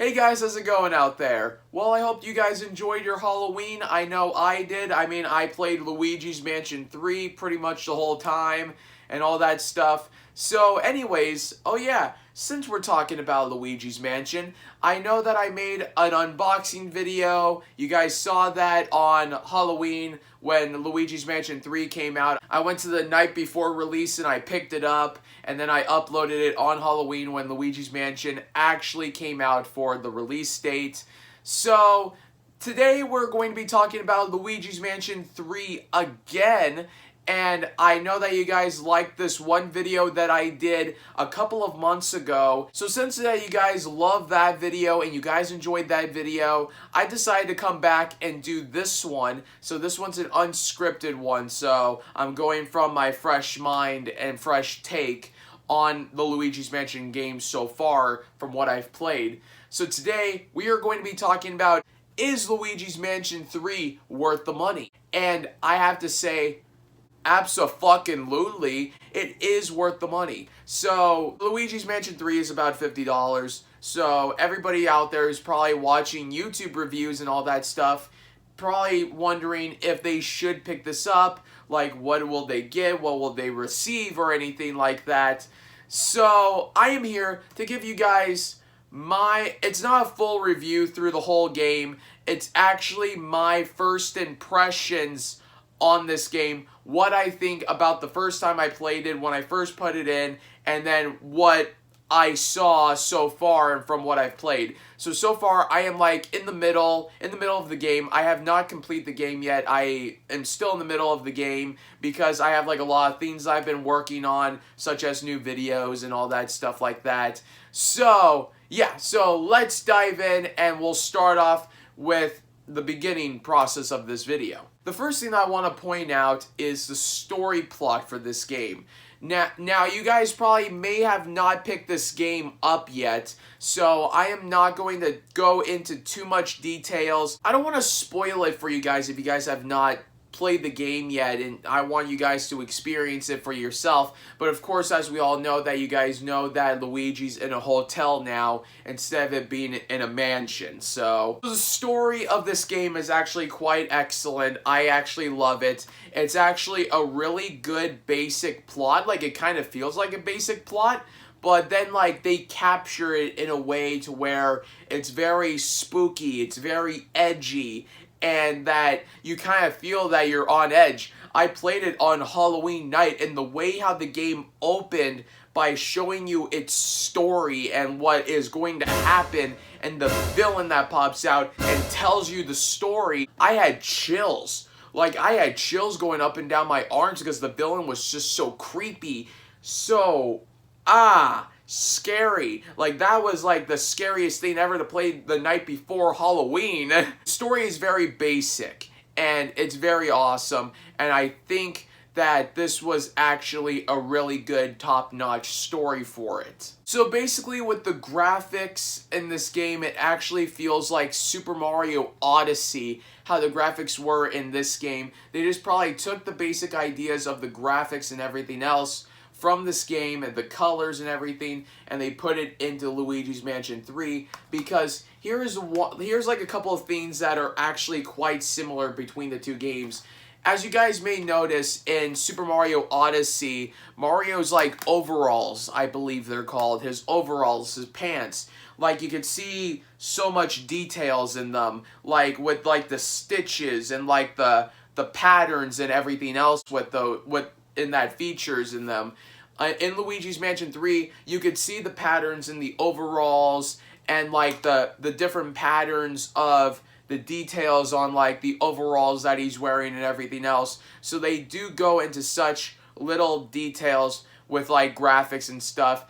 Hey guys, how's it going out there? Well, I hope you guys enjoyed your Halloween. I know I did. I played Luigi's Mansion 3 pretty much the whole time and all that stuff. So anyways, oh yeah, since we're talking about Luigi's Mansion, I know that I made an unboxing video. You guys saw that on Halloween when Luigi's Mansion 3 came out. I went to the night before release and I picked it up, and then I uploaded it on Halloween when Luigi's Mansion actually came out for the release date. So today we're going to be talking about Luigi's Mansion 3 again. And I know that you guys liked this one video that I did a couple of months ago. So since you guys love that video and you guys enjoyed that video, I decided to come back and do this one. So this one's an unscripted one. So I'm going from my fresh mind and fresh take on the Luigi's Mansion games so far from what I've played. So today we are going to be talking about, is Luigi's Mansion 3 worth the money? And I have to say, abso-fucking-lutely, it is worth the money. So, Luigi's Mansion 3 is about $50. So, everybody out there is probably watching YouTube reviews and all that stuff, probably wondering if they should pick this up. Like, what will they get? What will they receive? Or anything like that. So, I am here to give you guys it's not a full review through the whole game. It's actually my first impressions on this game, what I think about the first time I played it, when I first put it in, and then what I saw so far and from what I've played. So far I am like in the middle of the game. I have not completed the game yet. I am still in the middle of the game because I have like a lot of things I've been working on, such as new videos and all that stuff like that. So yeah, so let's dive in and we'll start off with the beginning process of this video. The first thing I want to point out is the story plot for this game. Now you guys probably may have not picked this game up yet, so I am not going to go into too much details. I don't want to spoil it for you guys if you guys have not played the game yet, and I want you guys to experience it for yourself. But of course, as we all know, that you guys know that Luigi's in a hotel now instead of it being in a mansion. So the story of this game is actually quite excellent. I actually love it. It's actually a really good basic plot. Like, it kind of feels like a basic plot, but then like they capture it in a way to where it's very spooky, it's very edgy, and that you kind of feel that you're on edge. I played it on Halloween night, and the way how the game opened by showing you its story and what is going to happen, and the villain that pops out and tells you the story, I had chills. Like, I had chills going up and down my arms because the villain was just so creepy, so, scary. Like, that was like the scariest thing ever to play the night before Halloween. The story is very basic and it's very awesome, and I think that this was actually a really good top-notch story for it. So basically with the graphics in this game, it actually feels like Super Mario Odyssey, how the graphics were in this game. They just probably took the basic ideas of the graphics and everything else from this game and the colors and everything, and they put it into Luigi's Mansion 3, because here's like a couple of things that are actually quite similar between the two games. As you guys may notice, in Super Mario Odyssey, Mario's like overalls, I believe they're called, his overalls, his pants, like you could see so much details in them, like with like the stitches and like the patterns and everything else in that features in them. In Luigi's Mansion 3, you could see the patterns in the overalls and like the different patterns of the details on like the overalls that he's wearing and everything else. So they do go into such little details with like graphics and stuff.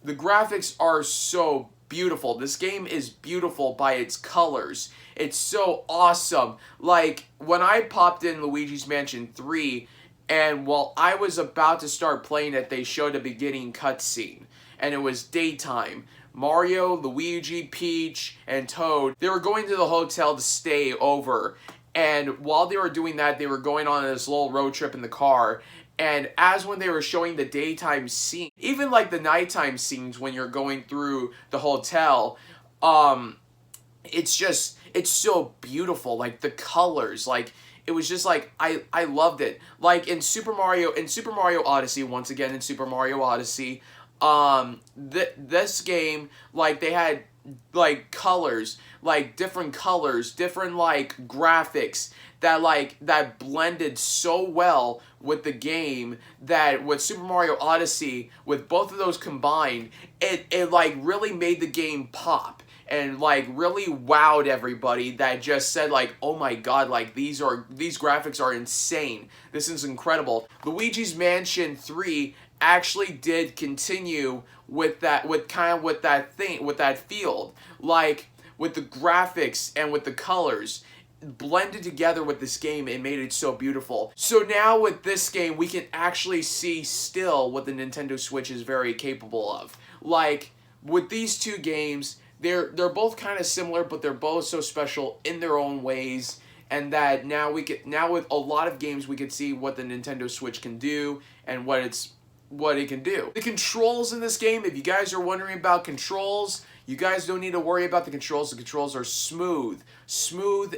The graphics are so beautiful. This game is beautiful by its colors. It's so awesome. Like, when I popped in Luigi's Mansion 3, and while I was about to start playing it, they showed a beginning cutscene, and it was daytime. Mario, Luigi, Peach, and Toad, they were going to the hotel to stay over, and while they were doing that, they were going on this little road trip in the car, and as when they were showing the daytime scene, even like the nighttime scenes when you're going through the hotel, it's so beautiful. Like the colors, like it was just like I loved it. Like in Super Mario Odyssey, once again in Super Mario Odyssey, this game, like they had like colors, like different colors, different like graphics that blended so well with the game, that with Super Mario Odyssey, with both of those combined, it like really made the game pop and like really wowed everybody, that just said like, oh my god, like these graphics are insane. This is incredible. Luigi's Mansion 3 actually did continue with that, with that field, like with the graphics and with the colors blended together with this game. It made it so beautiful. So now with this game, we can actually see still what the Nintendo Switch is very capable of. Like with these two games, they're both kind of similar, but they're both so special in their own ways. And that now with a lot of games, we could see what the Nintendo Switch can do and what it can do. The controls in this game, if you guys are wondering about controls, you guys don't need to worry about the controls. The controls are smooth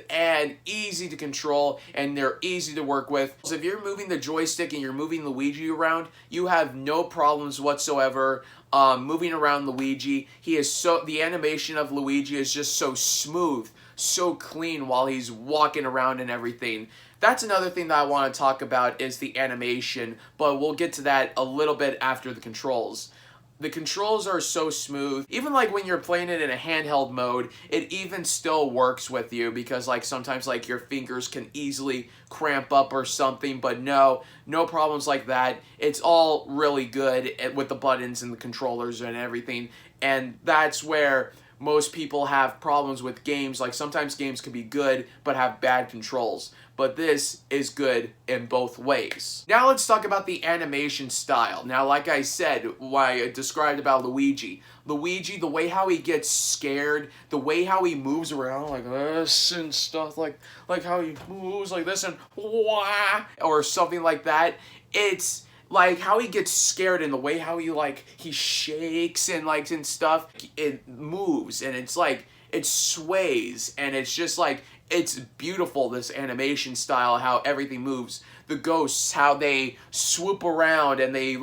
and easy to control, and they're easy to work with. So if you're moving the joystick and you're moving Luigi around, you have no problems whatsoever moving around Luigi. The animation of Luigi is just so smooth, so clean while he's walking around and everything. That's another thing that I want to talk about, is the animation, but we'll get to that a little bit after the controls. The controls are so smooth. Even like when you're playing it in a handheld mode, it even still works with you, because like sometimes like your fingers can easily cramp up or something, but no problems like that. It's all really good with the buttons and the controllers and everything, and that's where most people have problems with games. Like sometimes games can be good but have bad controls, but this is good in both ways. Now let's talk about the animation style. Now, like I said, what I described about Luigi, the way how he gets scared, the way how he moves around like this and stuff, like how he moves like this and wah, or something like that. It's like how he gets scared and the way how he shakes and like and stuff. It moves and it's like it sways, and it's just like, it's beautiful, this animation style, how everything moves. The ghosts, how they swoop around and they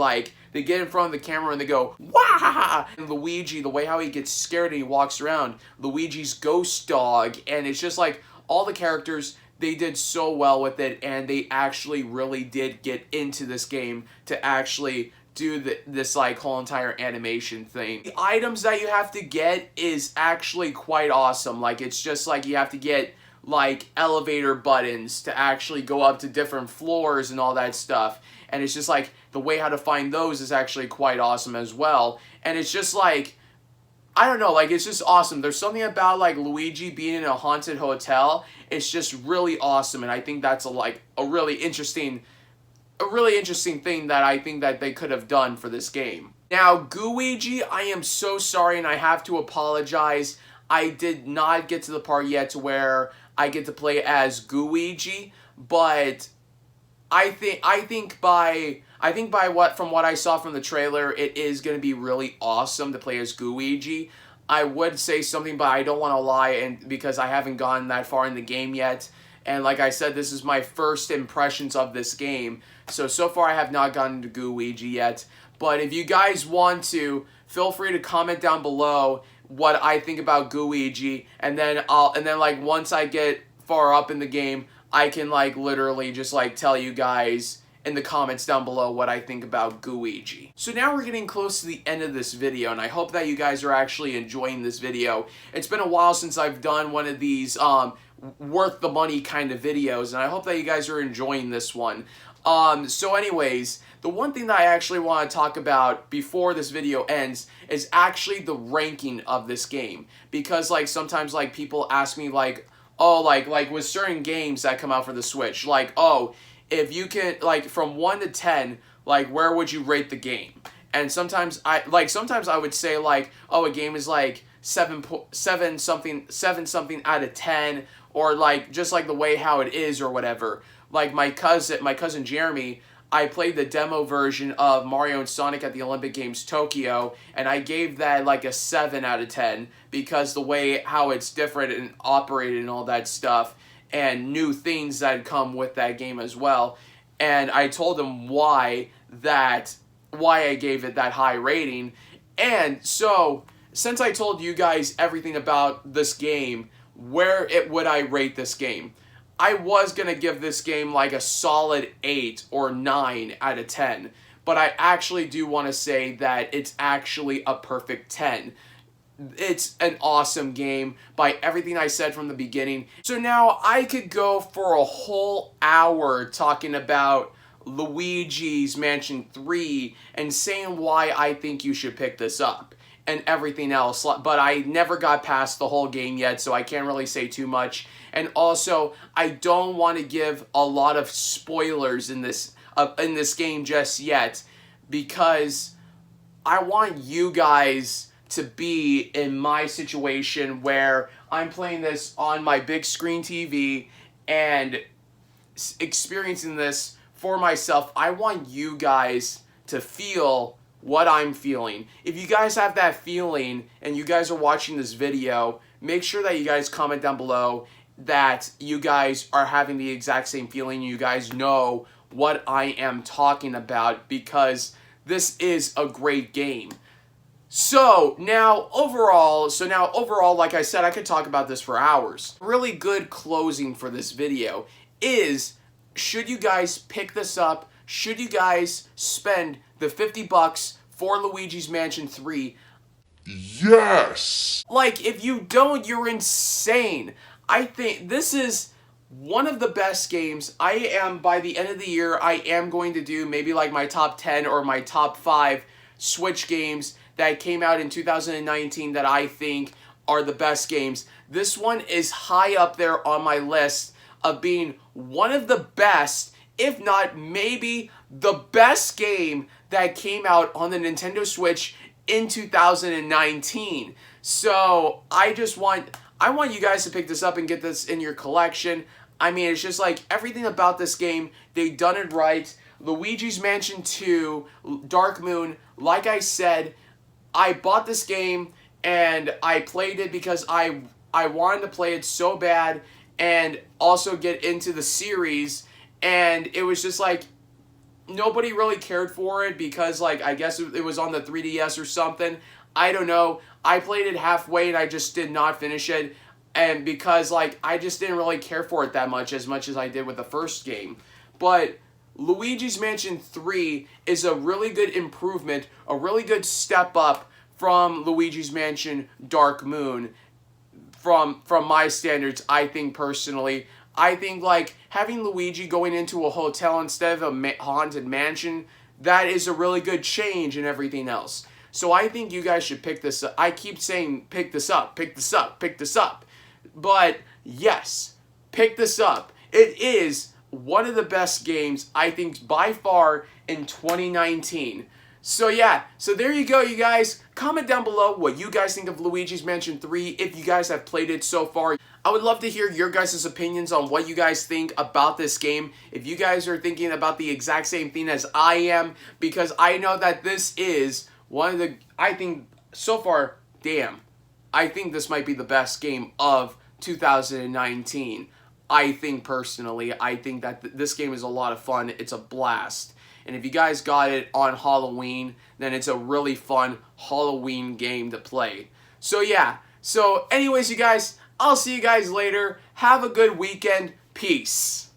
get in front of the camera and they go, wah! And Luigi, the way how he gets scared and he walks around, Luigi's ghost dog, and it's just like all the characters, they did so well with it, and they actually really did get into this game to actually do this like whole entire animation thing. The items that you have to get is actually quite awesome. Like it's just like you have to get like elevator buttons to actually go up to different floors and all that stuff. And it's just like the way how to find those is actually quite awesome as well. And it's just like, I don't know, like it's just awesome. There's something about like Luigi being in a haunted hotel. It's just really awesome, and I think that's a really interesting thing that I think that they could have done for this game. Now, Gooigi, I am so sorry and I have to apologize. I did not get to the part yet to where I get to play as Gooigi, but I think from what I saw from the trailer, it is going to be really awesome to play as Gooigi. I would say something, but I don't want to lie, and because I haven't gotten that far in the game yet. And like I said, this is my first impressions of this game. So far I have not gotten to Gooigi yet. But if you guys want to, feel free to comment down below what I think about Gooigi, and then like once I get far up in the game, I can like literally just like tell you guys in the comments down below what I think about Gooigi. So now we're getting close to the end of this video, and I hope that you guys are actually enjoying this video. It's been a while since I've done one of these worth the money kind of videos, and I hope that you guys are enjoying this one. So anyways, the one thing that I actually want to talk about before this video ends is actually the ranking of this game. Because like sometimes like people ask me like, oh, like with certain games that come out for the Switch, like, oh, if you can, like, from 1 to 10, like, where would you rate the game? And sometimes I would say, like, oh, a game is, like, 7 something out of 10, or, like, just, like, the way how it is or whatever. Like, my cousin Jeremy, I played the demo version of Mario and Sonic at the Olympic Games Tokyo, and I gave that like a 7 out of 10 because the way how it's different and operated and all that stuff, and new things that come with that game as well. And I told them why I gave it that high rating. And so, since I told you guys everything about this game, where would I rate this game? I was going to give this game like a solid 8 or 9 out of 10. But I actually do want to say that it's actually a perfect 10. It's an awesome game by everything I said from the beginning. So now I could go for a whole hour talking about Luigi's Mansion 3 and saying why I think you should pick this up and everything else, but I never got past the whole game yet, so I can't really say too much. And also, I don't want to give a lot of spoilers in this game just yet, because I want you guys to be in my situation where I'm playing this on my big screen TV and experiencing this for myself. I want you guys to feel what I'm feeling. If you guys have that feeling and you guys are watching this video, make sure that you guys comment down below that you guys are having the exact same feeling. You guys know what I am talking about, because this is a great game. So now overall, like I said, I could talk about this for hours. Really good closing for this video is, should you guys pick this up? Should you guys spend the $50 for Luigi's Mansion 3? Yes! Like, if you don't, you're insane. I think this is one of the best games. By the end of the year, I am going to do maybe like my top 10 or my top 5 Switch games that came out in 2019 that I think are the best games. This one is high up there on my list of being one of the best, if not maybe the best game that came out on the Nintendo Switch in 2019. So I want you guys to pick this up and get this in your collection. I mean, it's just like everything about this game, they've done it right. Luigi's Mansion 2, Dark Moon, like I said, I bought this game and I played it because I wanted to play it so bad and also get into the series, and it was just like nobody really cared for it because, like, I guess it was on the 3DS or something. I don't know. I played it halfway and I just did not finish it, and because, like, I just didn't really care for it that much as I did with the first game. But Luigi's Mansion 3 is a really good improvement, a really good step up from Luigi's Mansion Dark Moon. From my standards, I think personally. I think, like, having Luigi going into a hotel instead of a haunted mansion, that is a really good change and everything else. So I think you guys should pick this up. I keep saying pick this up, pick this up, pick this up. But yes, pick this up. It is one of the best games, I think, by far in 2019. So yeah, so there you go, you guys. Comment down below what you guys think of Luigi's Mansion 3 if you guys have played it so far. I would love to hear your guys' opinions on what you guys think about this game. If you guys are thinking about the exact same thing as I am, because I know that this is one of the, I think, so far, damn, I think this might be the best game of 2019. I think personally, I think that this game is a lot of fun. It's a blast. And if you guys got it on Halloween, then it's a really fun Halloween game to play. So yeah, so anyways, you guys, I'll see you guys later. Have a good weekend. Peace.